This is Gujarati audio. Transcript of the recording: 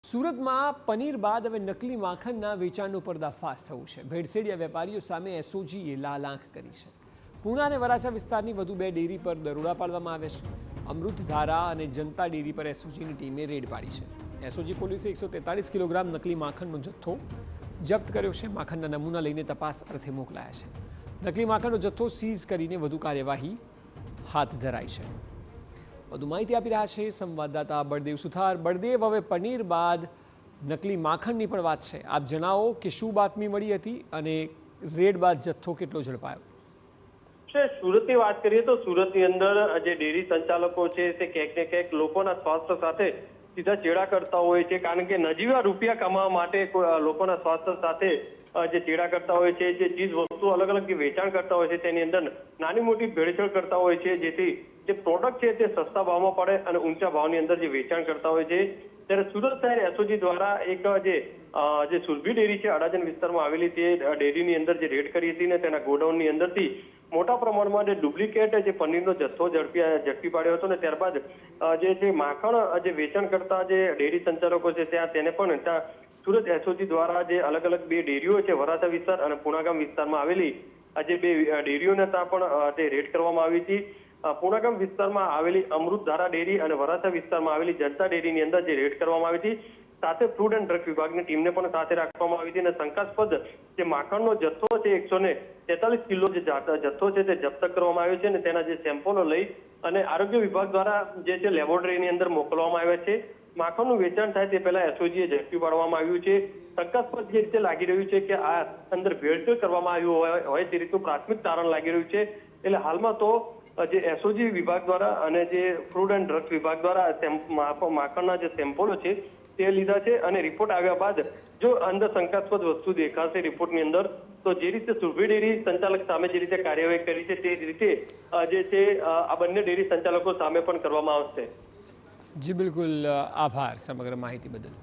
સુરતમાં પનીર બાદ હવે નકલી માખણના વેચાણનો પર્દાફાશ થયું છે। ભેળસેળિયા વેપારીઓ સામે એસઓજીએ લાલ આંખ કરી છે। પૂણા અને વરાછા વિસ્તારની વધુ 2 ડેરી પર દરોડા પાડવામાં આવ્યા છે। અમૃતધારા અને જનતા ડેરી પર એસઓજીની ટીમે રેડ પાડી છે। એસઓજી પોલીસે 143 કિલોગ્રામ નકલી માખણનો જથ્થો જપ્ત કર્યો છે। માખણના નમૂના લઈને તપાસ અર્થે મોકલાયા છે। નકલી માખણનો જથ્થો સીઝ કરીને વધુ કાર્યવાહી હાથ ધરાઈ છે। વધુ માહિતી આપી રહ્યા છે સંવાદદાતા બળદેવ સુથાર। બળદેવ, હવે પનીર બાદ નકલી માખણની પણ વાત છે, આપ જણાવો કે શું બાતમી મળી હતી અને રેડ બાદ જથ્થો કેટલો ઝડપાયો? સુરતની વાત કરીએ તો સુરતની અંદર જે ડેરી સંચાલકો છે તે ક્યાંક ને ક્યાંક લોકોના સ્વાસ્થ્ય સાથે સીધા ચેડા કરતા હોય છે, કારણ કે નજીવા રૂપિયા કમાવા માટે લોકોના સ્વાસ્થ્ય સાથે જે ચેડા કરતા હોય છે, જે ચીજ વસ્તુ અલગ અલગ વેચાણ કરતા હોય છે તેની અંદર નાની મોટી ભેળસેળ કરતા હોય છે, જેથી જે પ્રોડક્ટ છે તે સસ્તા ભાવમાં પડે અને ઊંચા ભાવની અંદર જે વેચાણ કરતા હોય છે। ત્યારે સુરત શહેર એસઓજી દ્વારા એક જે સુરભી ડેરી છે અડાજણ વિસ્તારમાં આવેલી તે ડેરીની અંદર જે રેડ કરી હતી ને તેના ગોડાઉનની અંદરથી મોટા પ્રમાણમાં જે ડુપ્લિકેટ જે પનીરનો જથ્થો ઝડપી પાડ્યો હતો ને ત્યારબાદ જે માખણ જે વેચાણ કરતા જે ડેરી સંચાલકો છે ત્યાં તેને પણ ત્યાં સુરત એસઓજી દ્વારા જે અલગ અલગ 2 ડેરીઓ છે વરાછા વિસ્તાર અને પુણાગામ વિસ્તારમાં આવેલી જે 2 ડેરીઓને ત્યાં પણ તે રેડ કરવામાં આવી હતી। પુણાગામ વિસ્તારમાં આવેલી અમૃતધારા ડેરી અને વરાછા વિસ્તારમાં આવેલી જનતા ડેરીની અંદર જે રેડ કરવામાં આવી હતી, સાથે ફૂડ એન્ડ ડ્રગ વિભાગની ટીમને પણ સાથે રાખવામાં આવી હતી અને શંકાસ્પદ જે માખણનો જથ્થો છે 143 કિલો જે જથ્થો છે તે જપ્ત કરવામાં આવ્યો છે અને તેના જે સેમ્પલો લઈ અને આરોગ્ય વિભાગ દ્વારા જે છે લેબોરેટરીની અંદર મોકલવામાં આવ્યા છે। માખણનું વેચાણ થાય તે પહેલા એસઓજીએ ઝડપી પાડવામાં આવ્યું છે। શંકાસ્પદ જે રીતે લાગી રહ્યું છે કે આ અંદર ભેળસેળ કરવામાં આવ્યું હોય તે રીતનું પ્રાથમિક તારણ લાગી રહ્યું છે। એટલે હાલમાં તો જે એસઓજી વિભાગ દ્વારા અને જે ફૂડ એન્ડ ડ્રગ્સ વિભાગ દ્વારા માખણના જે સેમ્પલો છે તે લીધા છે અને રિપોર્ટ આવ્યા બાદ જો અંદર શંકાસ્પદ વસ્તુ દેખાશે રિપોર્ટની અંદર તો જે રીતે સુરભી ડેરી સંચાલક સામે જે રીતે કાર્યવાહી કરી છે તે રીતે જે છે આ બંને ડેરી સંચાલકો સામે પણ કરવામાં આવશે। જી બિલકુલ, આભાર સમગ્ર માહિતી બદલ।